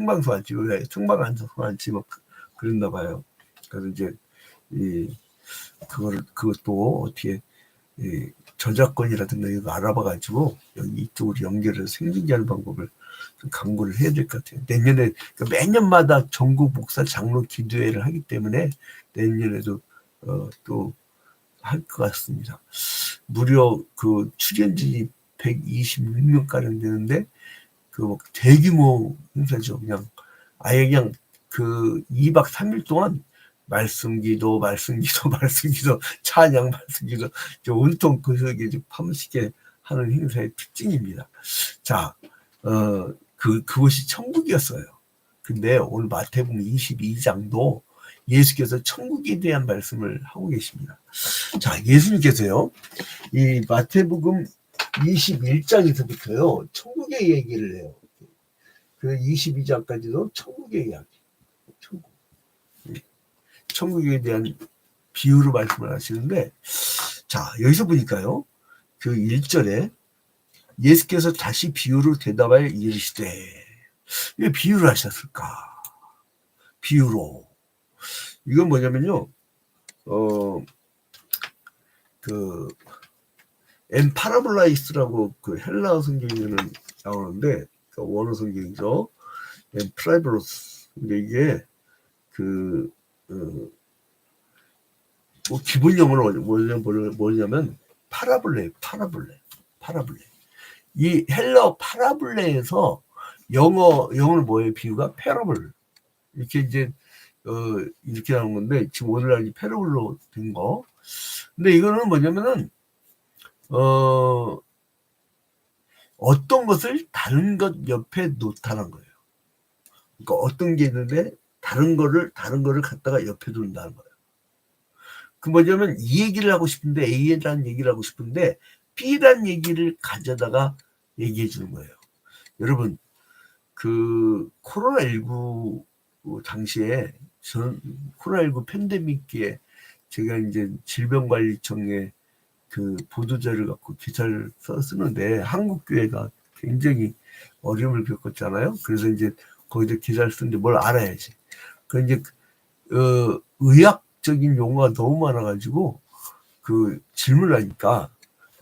생방송할지 왜 생방송할지 뭐 그랬나 봐요. 그래서 이제 그것도 어떻게 저작권이라든가 이거 알아봐가지고 여기 이쪽으로 연결해서 생중계하는 방법을 좀 강구를 해야 될 것 같아요. 내년에 그러니까 매년마다 전국 목사 장로 기도회를 하기 때문에 내년에도 또 할 것 같습니다. 무려 그 출연진이 126명가량 되는데 그 대규모 행사죠. 그냥 아예 그냥 그 2박 3일 동안 말씀기도 찬양 말씀기도 온통 그 속에 파묻히게 하는 행사의 특징입니다. 자, 그것이 천국이었어요. 근데 오늘 마태복음 22장도 예수께서 천국에 대한 말씀을 하고 계십니다. 자, 예수님께서요, 이 마태복음 21장에서부터요, 천국의 얘기를 해요. 그 22장까지도 천국의 이야기. 천국에 대한 비유로 말씀을 하시는데, 자, 여기서 보니까요, 그 1절에 예수께서 다시 비유로 대답하여 이르시되, 왜 비유를 하셨을까? 비유로. 이건 뭐냐면요, 엠파라볼라이스라고 그 헬라어 성경에는 나오는데, 그 원어 성경이죠. 엠프라이블로스. 근데 이게 뭐 기본 영어로 뭐냐면 파라블레. 이 헬라어 파라블레에서 영어는 뭐예요? 비유가 패러블. 이렇게 이제 이렇게 나오는 건데 지금 오늘날 이 패러블로 된 거. 근데 이거는 뭐냐면은 어떤 것을 다른 것 옆에 놓다는 거예요. 그러니까 어떤 게 있는데 다른 거를 갖다가 옆에 둔다는 거예요. 그 뭐냐면 이 얘기를 하고 싶은데 A라는 얘기를 하고 싶은데 B라는 얘기를 가져다가 얘기해 주는 거예요. 여러분 그 코로나19 당시에 저는 코로나19 팬데믹기에 제가 이제 질병관리청에 그 보도자를 갖고 기사를 쓰는데 한국교회가 굉장히 어려움을 겪었잖아요. 그래서 이제 거기다 기사를 쓰는데 뭘 알아야지. 그 이제 의학적인 용어가 너무 많아가지고 그 질문을 하니까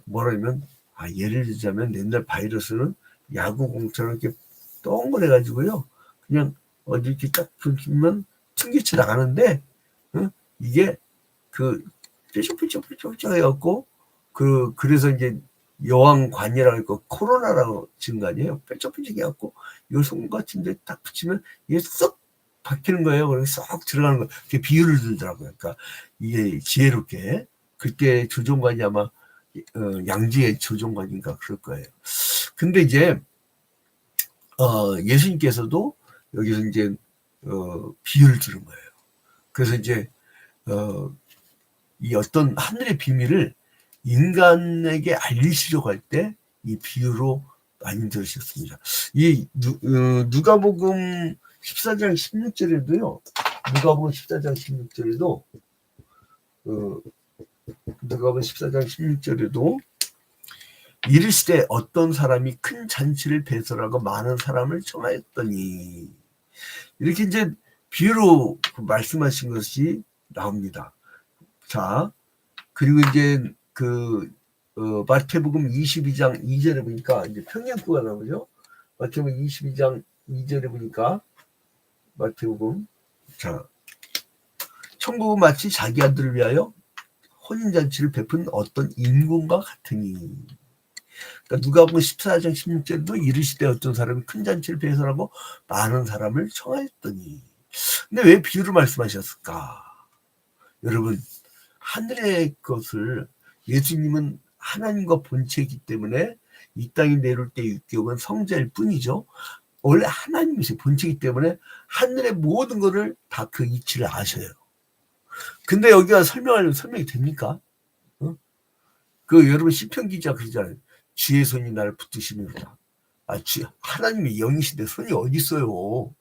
뭐라면 예를 들자면 옛날 바이러스는 야구공처럼 이렇게 동그래가지고요. 그냥 어디 이렇게 딱 붙으면 튕기쳐 나가는데 이게 그 뾰족뾰족 해갖고 그래서 이제 여왕관이라고 있고 코로나라고 지은 거 아니에요. 뾰족뾰족 해갖고 요 손 같은데 딱 붙이면 이게 쏙 박히는 거예요. 그래서 쏙 들어가는 거. 이렇게 비유를 들더라고요. 그러니까 이게 지혜롭게 그때 조종관이 아마 양지의 조종관인가 그럴 거예요. 근데 이제 예수님께서도 여기서 이제 비유를 들은 거예요. 그래서 이제 이 어떤 하늘의 비밀을 인간에게 알리시려고 할 때 이 비유로 많이 들으셨습니다. 이 누가복음 14장 16절에도요. 누가복음 14장 16절에도 누가복음 14장 16절에도 이르시되 어떤 사람이 큰 잔치를 배설하고 많은 사람을 청하였더니 이렇게 이제 비유로 말씀하신 것이 나옵니다. 자, 그리고 이제 마태복음 22장 2절에 보니까 이제 평행구가 나오죠. 마태복음 22장 2절에 보니까 마태복음 천국은 마치 자기 아들을 위하여 혼인잔치를 베푼 어떤 임금과 같으니. 그러니까 누가복음 14장 16절에도 이르시되 어떤 사람이 큰 잔치를 배설하고 많은 사람을 청하였더니. 근데 왜 비유를 말씀하셨을까? 여러분 하늘의 것을 예수님은 하나님과 본체이기 때문에 이 땅에 내려올 때 육격은 성자일 뿐이죠. 원래 하나님이세요. 본체이기 때문에 하늘의 모든 것을 다 그 이치를 아셔요. 근데 여기가 설명이 됩니까? 여러분 시편 기자 그러잖아요. 주의 손이 나를 붙드시는구나. 하나님이 영이신데 손이 어디 있어요?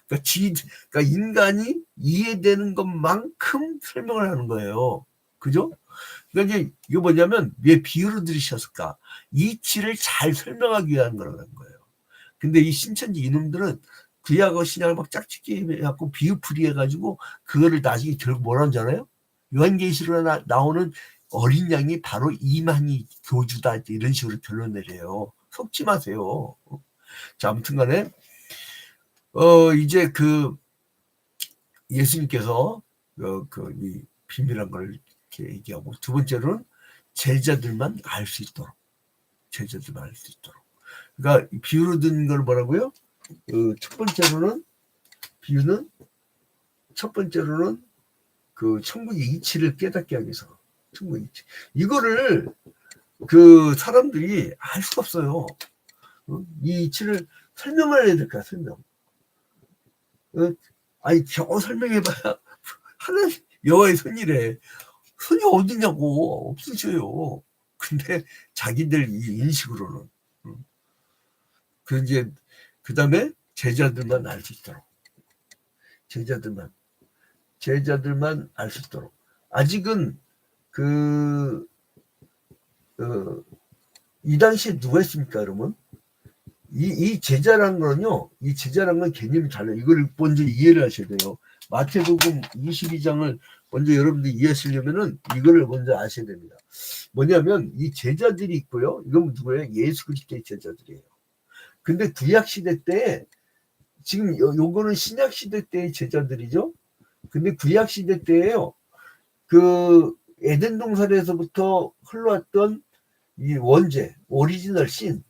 그러니까 인간이 이해되는 것만큼 설명을 하는 거예요. 그죠? 그러니까 이제 이거 뭐냐면 왜 비유를 들으셨을까? 이치를 잘 설명하기 위한 거라는 거예요. 근데 이 신천지 이놈들은 구약하고 신약을 막 짝짓기 해갖고 비유풀이 해가지고 그거를 나중에 결국 뭐라 하잖아요. 요한계시록에 나오는 어린 양이 바로 이만희 교주다 이런 식으로 결론 내려요. 속지 마세요. 자, 아무튼간에 이제 그 예수님께서 이 비밀한 걸 이렇게 얘기하고, 두 번째로는 제자들만 알 수 있도록, 제자들만 알 수 있도록. 그러니까 비유로 든 걸 뭐라고요? 첫 번째로는 비유는 첫 번째로는 그 천국의 이치를 깨닫게 하기 위해서, 천국의 이치 이거를 그 사람들이 알 수가 없어요. 이 이치를 설명을 해야 될까? 설명. 아니 겨우 설명해봐야 하나님 여호와의 손이래. 손이 어디냐고. 없으셔요. 근데 자기들 이 인식으로는. 그 이제 그 다음에 제자들만 알 수 있도록, 제자들만 알 수 있도록. 아직은 이 당시에 누가 있습니까, 여러분? 이 제자란 거는요, 이 제자란 건 개념이 달라요. 이걸 먼저 이해를 하셔야 돼요. 마태복음 22장을 먼저 여러분들이 이해하시려면은 이거를 먼저 아셔야 됩니다. 뭐냐면 이 제자들이 있고요. 이건 누구예요? 예수 그리스도의 제자들이에요. 근데 구약 시대 때, 지금 요거는 신약 시대 때의 제자들이죠. 근데 구약 시대 때에요. 그 에덴 동산에서부터 흘러왔던 이 원죄, 오리지널 신,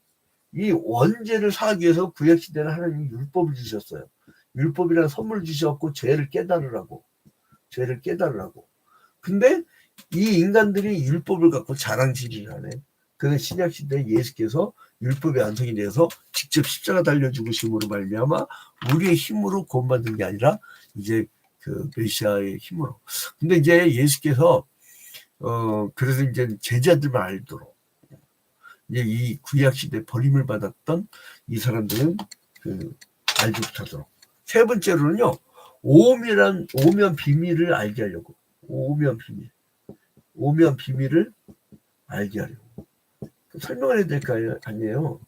이 원죄를 사하기 위해서 구약 시대는 하나님이 율법을 주셨어요. 율법이라는 선물을 주셨고 죄를 깨달으라고. 근데 이 인간들이 율법을 갖고 자랑질을 하네. 그래서 신약 시대에 예수께서 율법의 완성이 돼서 직접 십자가 달려 죽으심으로 말미암아 우리의 힘으로 구원받은 게 아니라 이제 그 메시아의 힘으로. 근데 이제 예수께서 그래서 이제 제자들만 알도록, 이제 이 구약 시대 버림을 받았던 이 사람들은 알지 못하도록. 세 번째로는요, 오면 비밀을 알게 하려고. 오면 비밀을 알게 하려고. 설명을 해야 될 거 아니에요.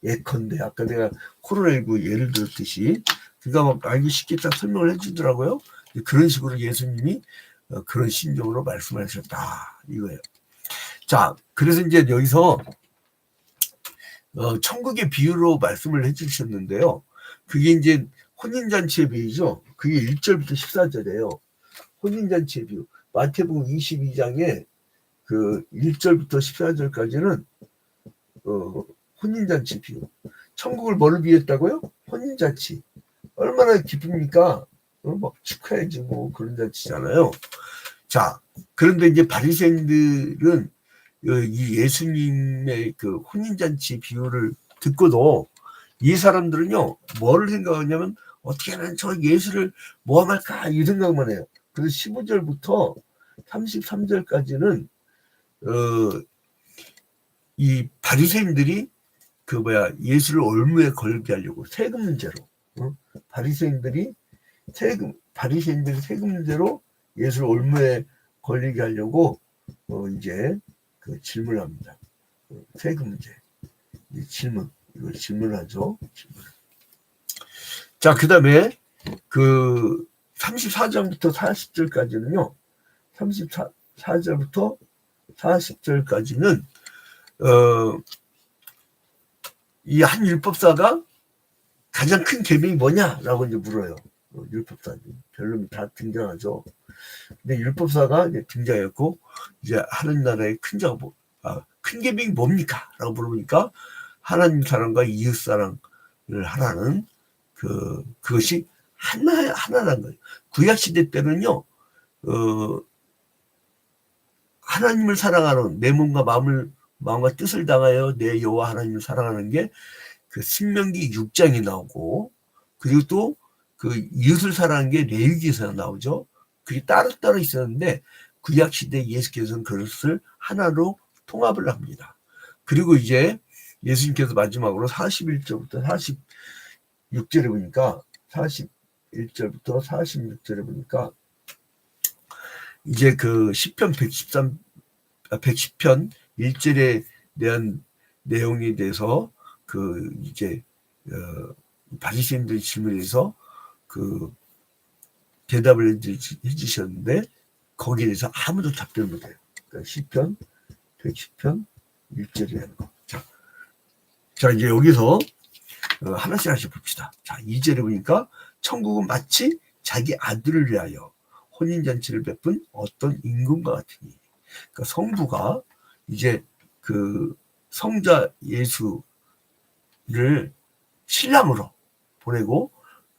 예컨대 아까 내가 코로나19 예를 들었듯이 그가 막 알기 쉽게 딱 설명을 해주더라고요. 그런 식으로 예수님이 그런 심정으로 말씀하셨다 이거예요. 자, 그래서 이제 여기서 천국의 비유로 말씀을 해주셨는데요. 그게 이제 혼인잔치의 비유죠. 그게 1절부터 14절이에요. 혼인잔치의 비유. 마태복음 22장에 그 1절부터 14절까지는 혼인잔치 비유. 천국을 뭐를 비유했다고요? 혼인잔치. 얼마나 기쁩니까? 막 축하해주고 그런 잔치잖아요. 자, 그런데 이제 바리새인들은 이 예수님의 그 혼인잔치 비유를 듣고도 이 사람들은요, 뭐를 생각하냐면 어떻게 하면 저 예수를 모함할까 이 생각만 해요. 그래서 15절부터 33절까지는 이 바리새인들이 예수를 올무에 걸게 하려고 세금 문제로, 바리새인들이 세금 문제로 예수를 올무에 걸리게 하려고 이제 그 질문합니다. 세금 문제, 이걸 질문하죠. 자, 그 다음에 그 34장부터 40절까지는요. 34절부터 40절까지는 이 한 율법사가 가장 큰 계명이 뭐냐라고 이제 물어요. 율법사 별로 다 등장하죠. 근데 율법사가 이제 등장했고 이제 하나님 나라의 큰 계명이 뭡니까?라고 물어보니까 하나님 사랑과 이웃 사랑을 하라는 그것이 하나라는 거예요. 구약 시대 때는요, 하나님을 사랑하는 내 몸과 마음과 뜻을 당하여 내 여호와 하나님을 사랑하는 게 그 신명기 6장이 나오고, 그리고 또 그 이웃을 사랑하는 게 레위기에서 나오죠. 그게 따로따로 있었는데 구약 시대 예수께서는 그것을 하나로 통합을 합니다. 그리고 이제 예수님께서 마지막으로 41절부터 46절에 보니까 41절부터 46절에 보니까 이제 그 시편 110편 1절에 대한 내용에 대해서 이제 바리새인들의 질문에서 그 대답을 해주셨는데 거기에 대해서 아무도 답변 못해요. 그러니까 시편 110편 1절이라는 거. 자 이제 여기서 하나씩 봅시다. 자 2절에 보니까 천국은 마치 자기 아들을 위하여 혼인잔치를 베푼 어떤 임금과 같으니, 그러니까 성부가 이제 그 성자 예수를 신랑으로 보내고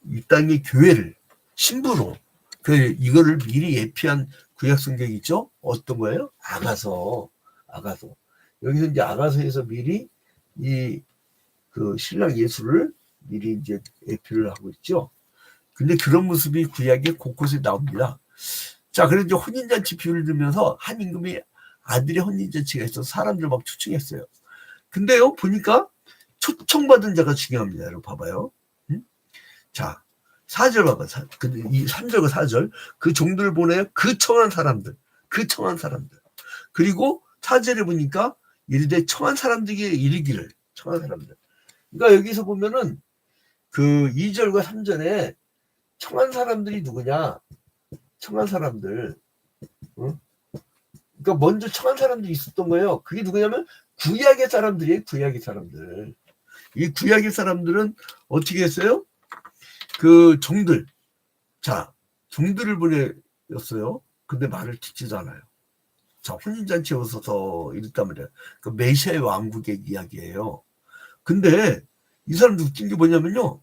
이 땅의 교회를 신부로, 그 이거를 미리 예피한 구약 성경이 있죠. 어떤 거예요? 아가서. 여기서 이제 아가서에서 미리 이 그 신랑 예수를 미리 이제 예표를 하고 있죠. 근데 그런 모습이 구약에 곳곳에 나옵니다. 자, 그래서 이제 혼인잔치 비유를 들면서 한 임금이 아들의 혼인잔치가 있어서 사람들 막 초청했어요. 근데요, 보니까 초청받은 자가 중요합니다. 여러분 봐봐요. 자, 4절 봐봐. 이 3절과 4절. 그 종들을 보내요. 그 청한 사람들. 그리고 4절에 보니까 이르되 청한 사람들에게 이르기를. 청한 사람들. 그러니까 여기서 보면은 그 2절과 3절에 청한 사람들이 누구냐? 청한 사람들. 그러니까 먼저 청한 사람들이 있었던 거예요. 그게 누구냐면 구약의 사람들이에요. 구약의 사람들. 이 구약의 사람들은 어떻게 했어요? 그 종들. 자, 종들을 보내었어요. 근데 말을 듣지도 않아요. 자, 혼인잔치에 오셔서 이랬단 말이에요. 그 메시아의 왕국의 이야기예요. 근데 이 사람들 웃긴 게 뭐냐면요.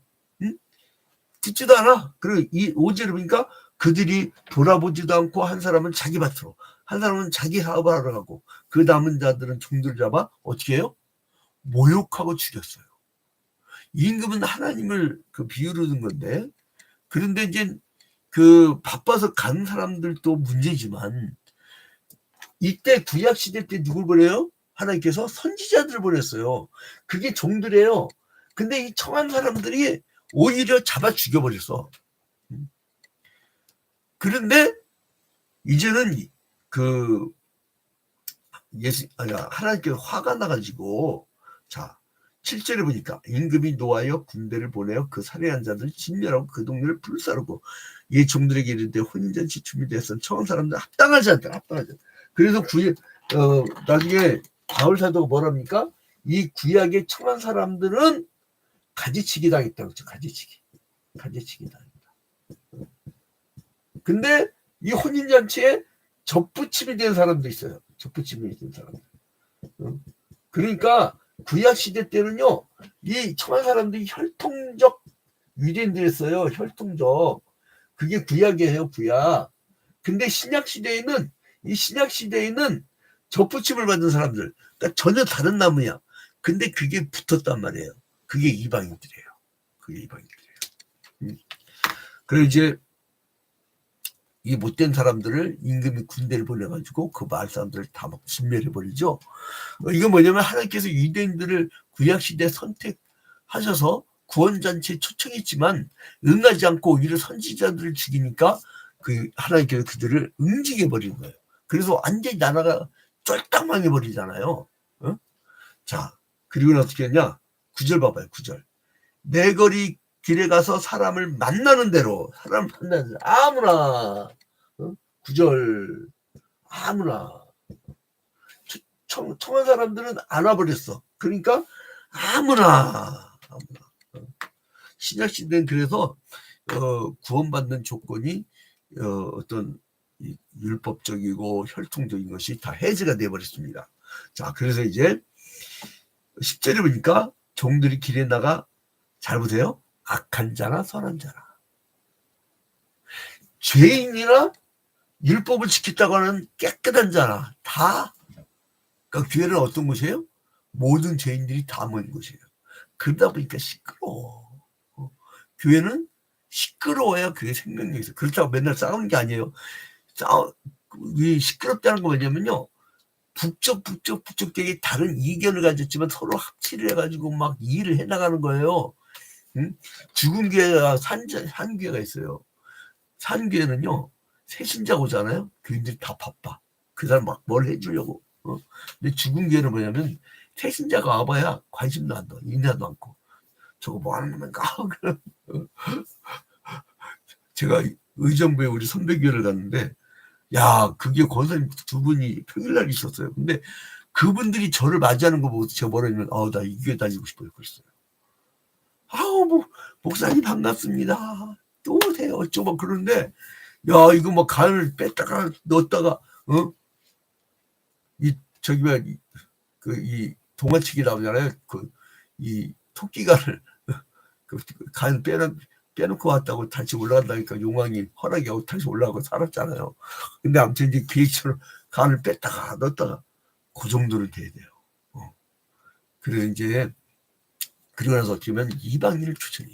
듣지도 않아. 그리고 이 5절을 보니까 그들이 돌아보지도 않고 한 사람은 자기 밭으로, 한 사람은 자기 사업을 하러 가고, 그 남은 자들은 종들을 잡아 어떻게 해요? 모욕하고 죽였어요. 임금은 하나님을 그 비유로 든 건데, 그런데 이제 그 바빠서 가는 사람들도 문제지만, 이때 구약 시대 때 누굴 보내요? 하나님께서 선지자들을 보냈어요. 그게 종들이에요. 근데 이 청한 사람들이 오히려 잡아 죽여버렸어. 그런데 이제는 그 하나님께서 화가 나가지고, 자 7절에 보니까 임금이 노하여 군대를 보내어 그 살해한 자들을 진멸하고 그 동네를 불사르고 이 종들에게 이르되 혼인잔치 준비되었어 청한 사람들 합당하지 않다. 그래서 나중에 바울 사도가 뭐랍니까? 이 구약의 청한 사람들은 가지치기 당했다. 그렇죠? 가지치기 당했다. 근데 이 혼인잔치에 접붙임이 된 사람도 있어요. 접붙임이 된 사람들. 그러니까 구약 시대 때는요, 이 청한 사람들이 혈통적 유대인들이었어요. 혈통적. 그게 구약이에요. 구약. 근데 신약 시대에는 접붙임을 받은 사람들, 그러니까 전혀 다른 나무야. 근데 그게 붙었단 말이에요. 그게 이방인들이에요. 그리고 이제 이 못된 사람들을 임금이 군대를 보내가지고 그 마을 사람들을 다 막 진멸해버리죠. 이건 뭐냐면 하나님께서 유대인들을 구약시대에 선택하셔서 구원잔치에 초청했지만 응하지 않고 오히려 선지자들을 죽이니까 그 하나님께서 그들을 응징해버리는 거예요. 그래서 완전히 나라가 쫄딱 망해버리잖아요. 자, 그리고 어떻게 했냐? 9절 봐봐요. 9절. 내 거리 길에 가서 사람을 만나는 대로 아무나 9절 아무나 청한 사람들은 안 와버렸어. 그러니까 아무나 신약 시대는 그래서 구원받는 조건이 어떤 율법적이고 혈통적인 것이 다 해제가 돼버렸습니다. 자, 그래서 이제 10절에 보니까 종들이 길에 나가 잘 보세요. 악한 자나 선한 자나 죄인이나 율법을 지켰다고 하는 깨끗한 자나 다, 그러니까 교회는 어떤 곳이에요? 모든 죄인들이 다 모인 곳이에요. 그러다 보니까 시끄러워. 교회는 시끄러워야 그게 생명력이 있어요. 그렇다고 맨날 싸우는 게 아니에요. 시끄럽다는 거 뭐냐면요, 북적북적되게 다른 이견을 가졌지만 서로 합치를 해가지고 막 일을 해나가는 거예요. 죽은 교회가 산교회가 있어요. 산교회는요, 새신자가 오잖아요. 교인들이 다 바빠. 그 사람 막 뭘 해주려고. 근데 죽은 교회는 뭐냐면 새신자가 와봐야 관심도 안 둬. 인사도 않고. 저거 뭐 하는 겁니까? 제가 의정부에 우리 선배교회를 갔는데, 야, 그게 권사님 두 분이 평일날 있었어요. 근데 그분들이 저를 맞이하는 거 보고 제가 뭐라 하면, 나 이 교회 다니고 싶어요. 그랬어요. 목사님 반갑습니다. 또 오세요. 어쩌고 그러는데, 야, 이거 뭐 간을 뺐다가 넣었다가, 저기 뭐야, 이 동화치기 나오잖아요. 이 토끼간을, 간 빼놓고 왔다고 다시 올라간다니까 용왕이 허락하고 다시 올라가고 살았잖아요. 근데 아무튼 이제 계획처럼 간을 뺐다가 넣었다가 그 정도는 돼야 돼요. 그래 이제 그리고 나서 어떻게 보면 이방인을 추천해.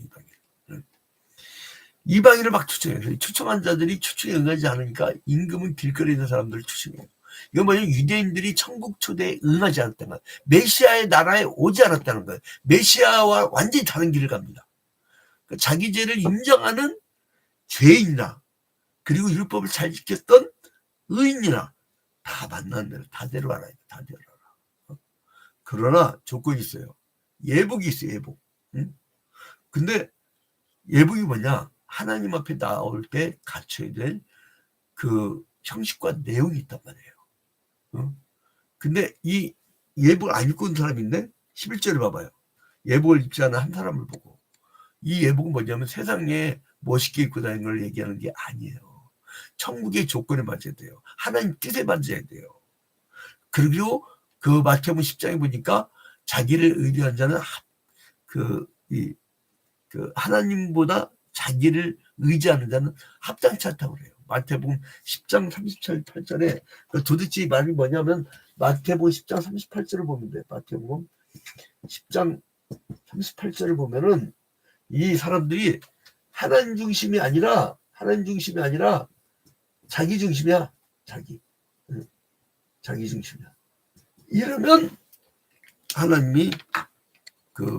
이방인을 막 추천해요. 추천한 자들이 추천에 응하지 않으니까 임금은 길거리에 있는 사람들을 추천해요. 이건 뭐냐면 유대인들이 천국 초대에 응하지 않았다는 거예요. 메시아의 나라에 오지 않았다는 거예요. 메시아와 완전히 다른 길을 갑니다. 그러니까 자기 죄를 인정하는 죄인이나 그리고 율법을 잘 지켰던 의인이나 다 만나는 대로 다 데려와라. 다 데려와라. 그러나 조건이 있어요. 예복이 있어요. 예복. 근데 예복이 뭐냐? 하나님 앞에 나올 때 갖춰야 될 그 형식과 내용이 있단 말이에요. 근데 이 예복을 안 입고 있는 사람인데 11절을 봐봐요. 예복을 입지 않은 한 사람을 보고 이 예복은 뭐냐면 세상에 멋있게 입고 다니는 걸 얘기하는 게 아니에요. 천국의 조건에 맞아야 돼요. 하나님 뜻에 맞아야 돼요. 그리고 그 마태복음 10장에 보니까 자기를 의뢰한 자는 하나님보다 자기를 의지하는 자는 합당치 않다고 그래요. 마태복음 10장 38절에 도대체 이 말이 뭐냐면 마태복음 10장 38절을 보면 돼요. 마태복음 10장 38절을 보면은 이 사람들이 하나님 중심이 아니라 자기 중심이야. 자기 중심이야. 이러면 하나님이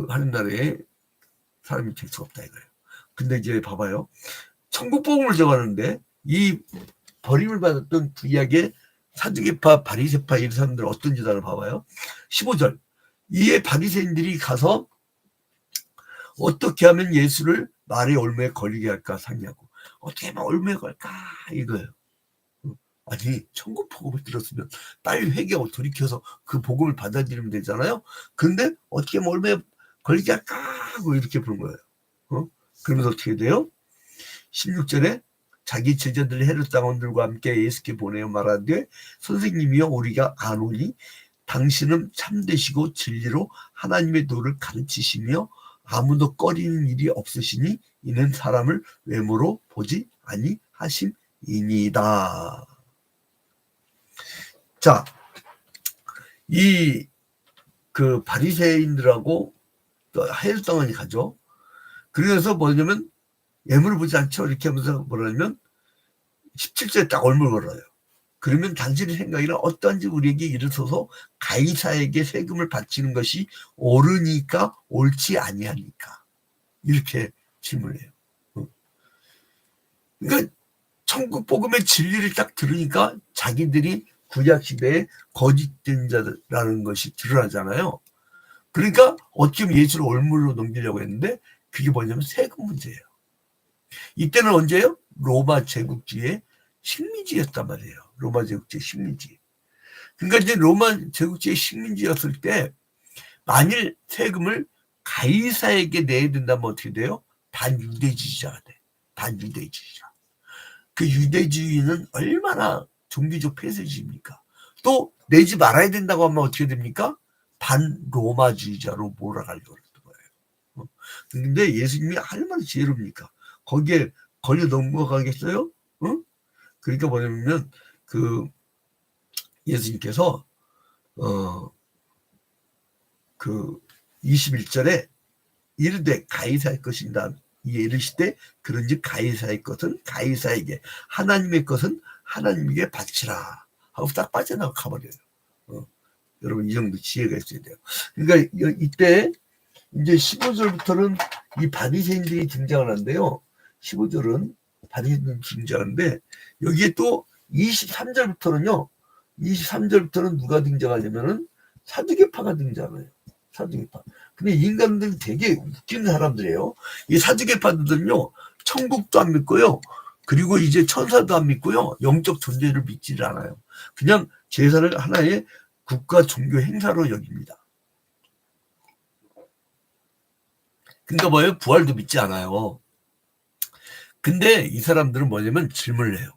하는 나라에 사람이 될 수가 없다 이거예요. 근데 이제 봐봐요. 천국 복음을 적었는데 이 버림을 받았던 구약의 사두개파, 바리새파 이런 사람들 어떤 지단을 봐봐요. 15절. 이에 바리새인들이 가서 어떻게 하면 예수를 말의 올무에 걸리게 할까 상의하고 어떻게 하면 올무에 걸까 이거예요. 아니 천국 복음을 들었으면 빨리 회개하고 돌이켜서 그 복음을 받아들이면 되잖아요. 근데 어떻게 하면 올무에 걸리게 할까 하고 이렇게 부른 거예요. 그러면서 어떻게 돼요? 16절에 자기 제자들 헤롯 장원들과 함께 예수께 보내어 말하되 선생님이여 우리가 아노니 당신은 참되시고 진리로 하나님의 도를 가르치시며 아무도 꺼리는 일이 없으시니 이는 사람을 외모로 보지 아니하심이니이다. 자, 바리새인들하고 또 헤롯 장원이 가죠. 그래서 뭐냐면 예물을 보지 않죠. 이렇게 하면서 뭐라냐면 17절에 딱 얼물 걸어요. 그러면 당신의 생각이나 어떠한지 우리에게 이르소서 가이사에게 세금을 바치는 것이 옳으니까 옳지 아니하니까 이렇게 질문해요. 그러니까 천국 복음의 진리를 딱 들으니까 자기들이 구약 시대에 거짓된 자라는 것이 드러나잖아요. 그러니까 어떻게 보면 예수를 올물로 넘기려고 했는데 그게 뭐냐면 세금 문제예요. 이때는 언제예요? 로마 제국주의의 식민지였단 말이에요. 로마 제국주의 식민지. 그러니까 이제 로마 제국주의 식민지였을 때 만일 세금을 가이사에게 내야 된다면 어떻게 돼요? 반유대주의자가 돼. 반유대주의자. 그 유대주의는 얼마나 종교적 폐쇄주의입니까? 또 내지 말아야 된다고 하면 어떻게 됩니까? 반로마주의자로 몰아가려고 했던 거예요. 근데 예수님이 얼마나 지혜롭습니까? 거기에 걸려 넘어가겠어요? 그러니까 뭐냐면 예수님께서 21절에 이르되 가이사의 것입니다. 이르시되 그런즉 가이사의 것은 가이사에게 하나님의 것은 하나님에게 바치라 하고 딱 빠져나가 가버려요. 여러분 이 정도 지혜가 있어야 돼요. 그러니까 이때 이제 15절부터는 이 바리새인들이 등장을 하는데요. 15절은 바리새인들이 등장하는데 여기에 또 23절부터는 누가 등장하냐면은 사두개파가 등장해요. 사두개파. 근데 인간들은 되게 웃기는 사람들이에요. 이 사주개파들은요, 천국도 안 믿고요. 그리고 이제 천사도 안 믿고요. 영적 존재를 믿지를 않아요. 그냥 제사를 하나의 국가 종교 행사로 여깁니다. 그러니까 뭐예요? 부활도 믿지 않아요. 근데 이 사람들은 뭐냐면 질문을 해요.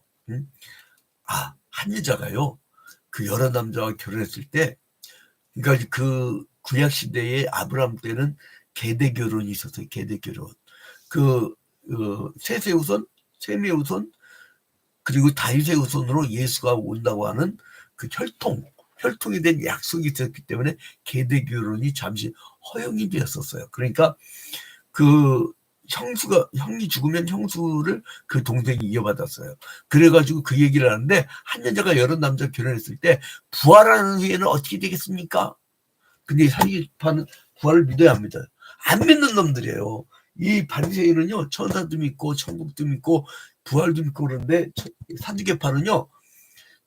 아, 한 여자가요, 그 여러 남자와 결혼했을 때, 그러니까 그 구약 시대에 아브라함 때는 계대 결혼이 있었어요. 계대 결혼. 그 셋의 후손, 셈의 후손, 그리고 다윗의 후손으로 예수가 온다고 하는 그 혈통이 된 약속이 있었기 때문에 계대 결혼이 잠시 허용이 되었었어요. 그러니까 그 형이 죽으면 형수를 그 동생이 이어받았어요. 그래가지고 그 얘기를 하는데, 한 여자가 여러 남자 결혼했을 때 부활하는 후에는 어떻게 되겠습니까? 근데 사기파는 부활을 믿어야 합니다. 안 믿는 놈들이에요. 이 바리새인은요, 천사도 믿고 천국도 믿고 부활도 믿고 그러는데, 사두개파는요,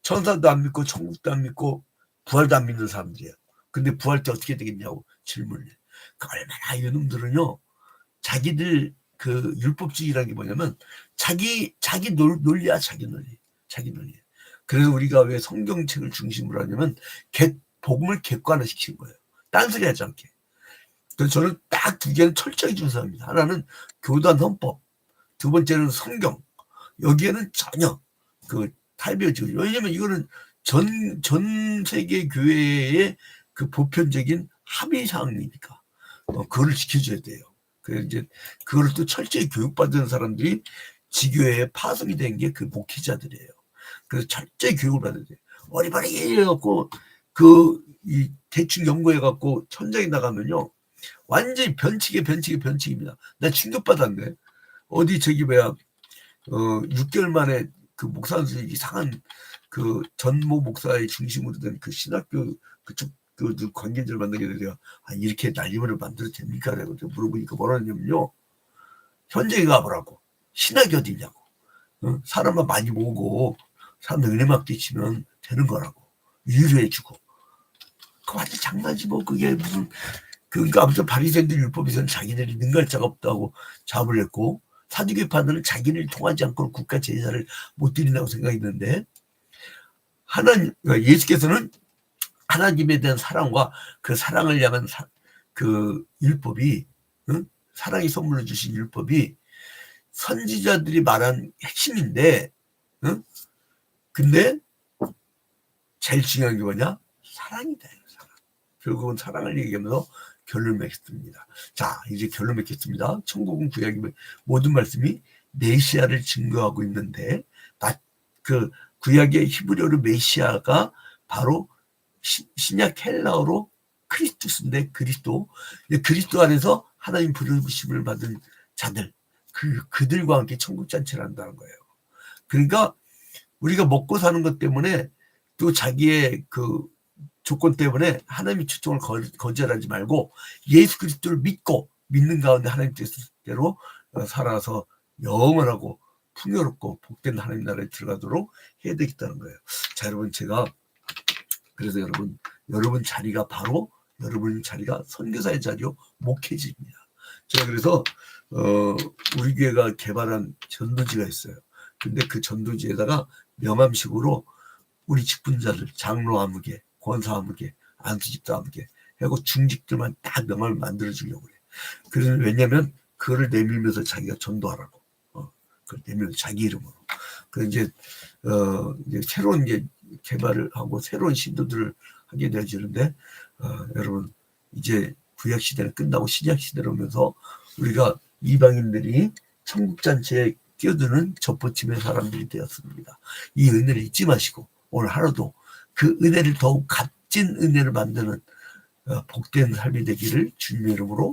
천사도 안 믿고 천국도 안 믿고 부활도 안 믿는 사람들이에요. 근데 부활 때 어떻게 되겠냐고 질문을 해요. 얼마나 이 놈들은요, 자기들 그 율법주의라는 게 뭐냐면 자기 논리야, 자기 논리. 그래서 우리가 왜 성경책을 중심으로 하냐면 복음을 객관화시키는 거예요. 딴소리 하지 않게. 그래서 저는 딱 두 개는 철저히 준수합니다. 하나는 교단 헌법, 두 번째는 성경. 여기에는 전혀 그 탈비어지고, 왜냐면 이거는 전 세계 교회의 그 보편적인 합의 사항이니까 그거를 지켜줘야 돼요. 그래서 이제 그걸 또 철저히 교육받은 사람들이 지교회에 파송이 된 게 그 목회자들이에요. 그래서 철저히 교육을 받아야 돼요. 어리바리 해갖고 이 대충 연구해갖고 천장에 나가면요, 완전히 변칙입니다. 나 충격받았네. 어디 저기 뭐야 6개월 만에 그 목사 선생님 이상한 그 전모 목사의 중심으로 된 그 신학교 그쪽 그 관계자를 만나게 되요. 아, 이렇게 난리를 만들어도 됩니까? 라고 물어보니까 뭐라냐면요, 현장에 가보라고. 신학이 어디 있냐고. 사람만 많이 모으고 사람들 은혜 맡기치면 되는 거라고. 위로해주고. 그 완전 장난이지 뭐. 그게 무슨 그러니까 아무튼 바리새인들 율법에서는 자기들이 능가할 자가 없다고 잡을 했고, 사두개파들은 자기를 통하지 않고 국가 제사를 못 드린다고 생각했는데, 예수께서는 하나님에 대한 사랑과 그 사랑을 향한 그 율법이, 사랑이 선물로 주신 율법이 선지자들이 말한 핵심인데, 근데 제일 중요한 게 뭐냐? 사랑이다. 사랑. 결국은 사랑을 얘기하면서 결론 맺겠습니다. 자, 이제 결론 맺겠습니다. 천국은 구약의 모든 말씀이 메시아를 증거하고 있는데, 그 구약의 히브리어로 메시아가 바로 신약 헬라어로 크리스투스인데, 그리스도 안에서 하나님 부르심을 받은 자들, 그들과 함께 천국 잔치를 한다는 거예요. 그러니까 우리가 먹고 사는 것 때문에, 또 자기의 그 조건 때문에 하나님의 초청을 거절하지 말고 예수 그리스도를 믿는 가운데 하나님 뜻대로 살아서 영원하고 풍요롭고 복된 하나님 나라에 들어가도록 해야 되겠다는 거예요. 자, 여러분, 제가 그래서 여러분 자리가 바로 여러분 자리가 선교사의 자리요, 목회지입니다. 제가 그래서 우리 교회가 개발한 전도지가 있어요. 근데 그 전도지에다가 명함식으로 우리 직분자들, 장로 아무개, 권사 아무개, 안수집사 아무개 하고 중직들만 다 명함을 만들어주려고 그래. 그래서 왜냐면 그거를 내밀면서 자기가 전도하라고. 그걸 내밀면서 자기 이름으로. 그 이제 새로운 게 개발을 하고 새로운 신도들을 하게 되어지는데, 여러분, 이제 구약 시대는 끝나고 신약 시대로 오면서 우리가 이방인들이 천국잔치에 끼어드는 접붙임의 사람들이 되었습니다. 이 은혜를 잊지 마시고 오늘 하루도 그 은혜를 더욱 값진 은혜를 만드는 복된 삶이 되기를 주님의 이름으로